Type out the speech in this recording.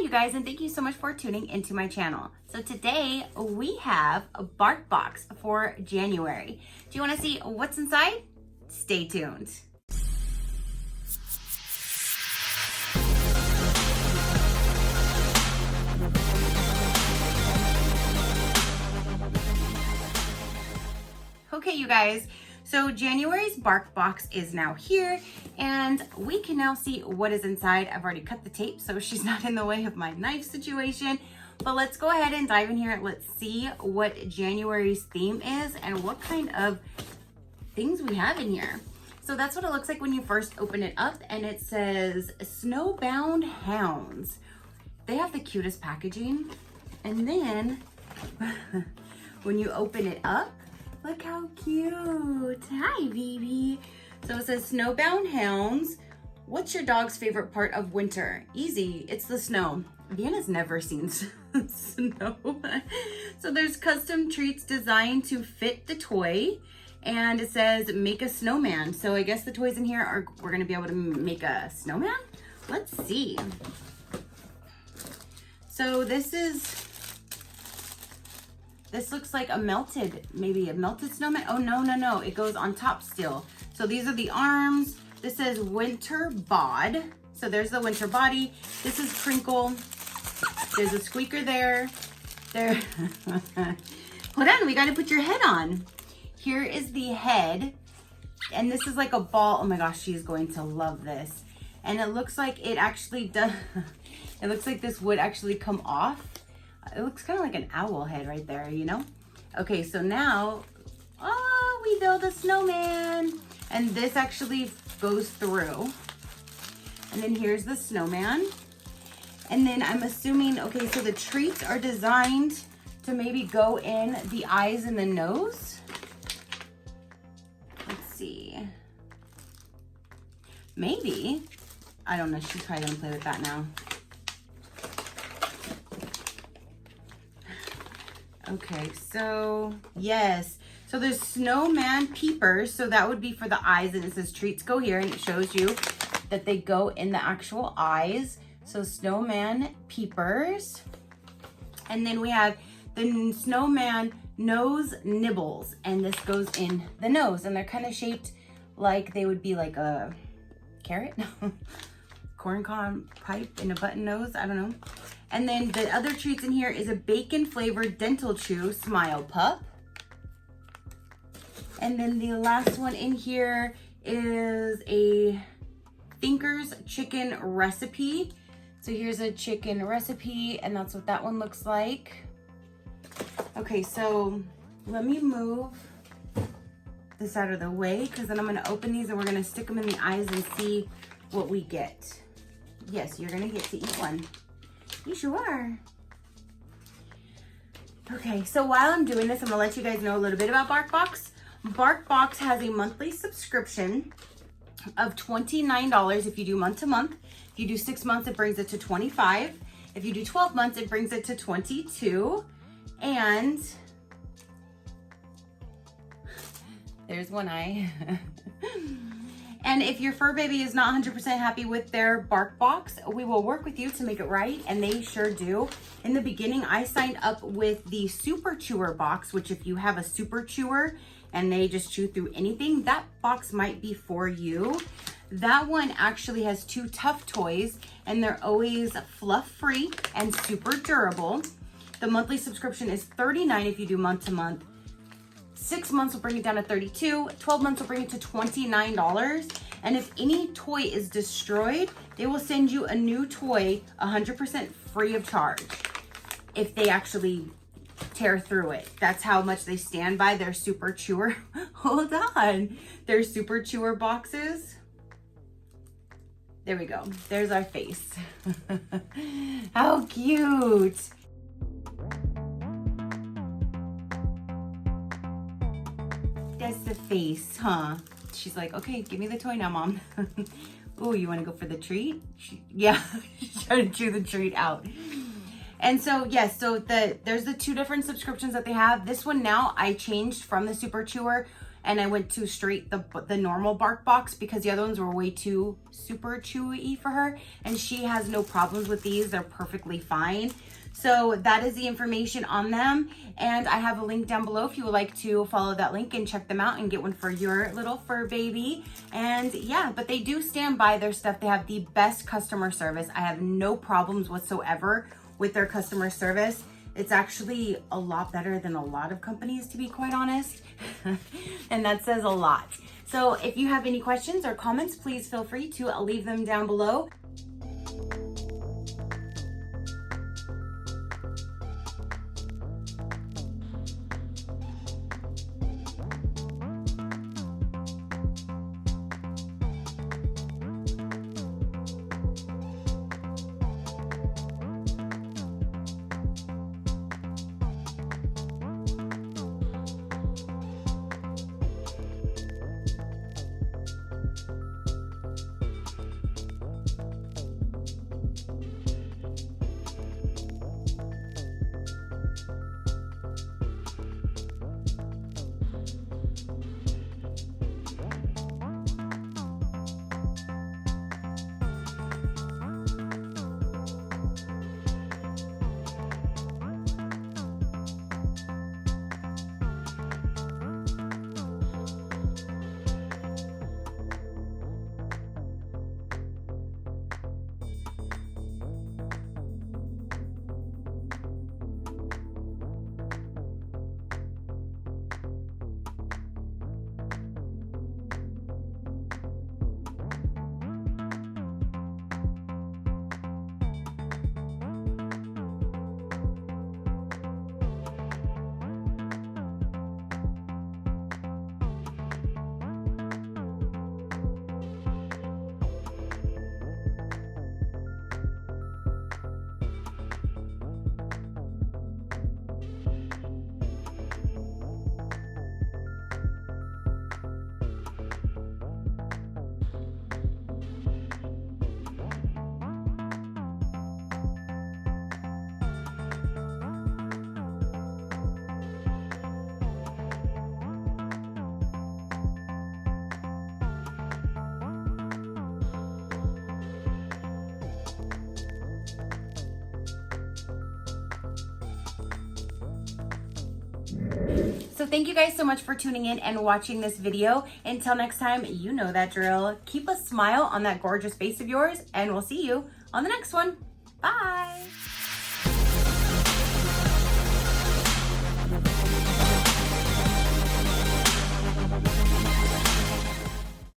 you guys, and thank you so much for tuning into my channel. So today we have a BarkBox for January. Do you want to see what's inside? Stay tuned. Okay, you guys, so January's BarkBox is now here, and we can now see what is inside. I've already cut the tape, so she's not in the way of my knife situation, but let's go ahead and dive in here. Let's see what January's theme is and what kind of things we have in here. So that's what it looks like when you first open it up, and it says Snowbound Hounds. They have the cutest packaging, and then when you open it up, look how cute. Hi, baby. So it says Snowbound Hounds. What's your dog's favorite part of winter? Easy, it's the snow. Vienna's never seen snow. So there's custom treats designed to fit the toy. And it says make a snowman. So I guess the toys in here are, we're gonna be able to make a snowman? Let's see. So this looks like maybe a melted snowman. Oh, no. It goes on top still. So these are the arms. This says winter bod. So there's the winter body. This is crinkle. There's a squeaker there. Hold on, we gotta put your head on. Here is the head. And this is like a ball. Oh my gosh, she's going to love this. And it looks like it actually does. It looks like this would actually come off. It looks kind of like an owl head right there, you know? Okay, so now, oh, we build a snowman. And this actually goes through. And then here's the snowman. And then I'm assuming, okay, so the treats are designed to maybe go in the eyes and the nose. Let's see. Maybe. I don't know, she's probably gonna play with that now. Okay, so yes. So there's snowman peepers. So that would be for the eyes, and it says treats go here, and it shows you that they go in the actual eyes. So snowman peepers. And then we have the snowman nose nibbles, and this goes in the nose, and they're kind of shaped like they would be like a carrot, corn cob pipe in a button nose. I don't know. And then the other treats in here is a bacon flavored dental chew smile pup. And then the last one in here is a Thinker's chicken recipe. So here's a chicken recipe, and that's what that one looks like. Okay, so let me move this out of the way, because then I'm gonna open these and we're gonna stick them in the eyes and see what we get. Yes, you're gonna get to eat one. You sure are. Okay, so while I'm doing this, I'm gonna let you guys know a little bit about BarkBox. BarkBox has a monthly subscription of $29 if you do month to month. If you do 6 months, it brings it to $25. If you do 12 months, it brings it to $22. And there's one eye. And if your fur baby is not 100% happy with their BarkBox, we will work with you to make it right, and they sure do. In the beginning, I signed up with the Super Chewer box, which if you have a Super Chewer and they just chew through anything, that box might be for you. That one actually has 2 tough toys, and they're always fluff-free and super durable. The monthly subscription is $39 if you do month to month. 6 months will bring it down to $32. 12 months will bring it to $29. And if any toy is destroyed, they will send you a new toy 100% free of charge if they actually tear through it. That's how much they stand by their Super Chewer. Hold on. Their Super Chewer boxes. There we go. There's our face. How cute. That's the face, huh? She's like, okay, give me the toy now, Mom. Oh, you want to go for the treat? Yeah, she's trying to chew the treat out. And so, yes, so there's the 2 different subscriptions that they have. This one now I changed from the Super Chewer, and I went to straight the normal BarkBox because the other ones were way too super chewy for her, and she has no problems with these. They're perfectly fine. So that is the information on them, and I have a link down below if you would like to follow that link and check them out and get one for your little fur baby. And yeah, but they do stand by their stuff. They have the best customer service. I have no problems whatsoever with their customer service. It's actually a lot better than a lot of companies, to be quite honest. And that says a lot. So if you have any questions or comments, please feel free to leave them down below. So thank you guys so much for tuning in and watching this video. Until next time, you know that drill. Keep a smile on that gorgeous face of yours, and we'll see you on the next one. Bye.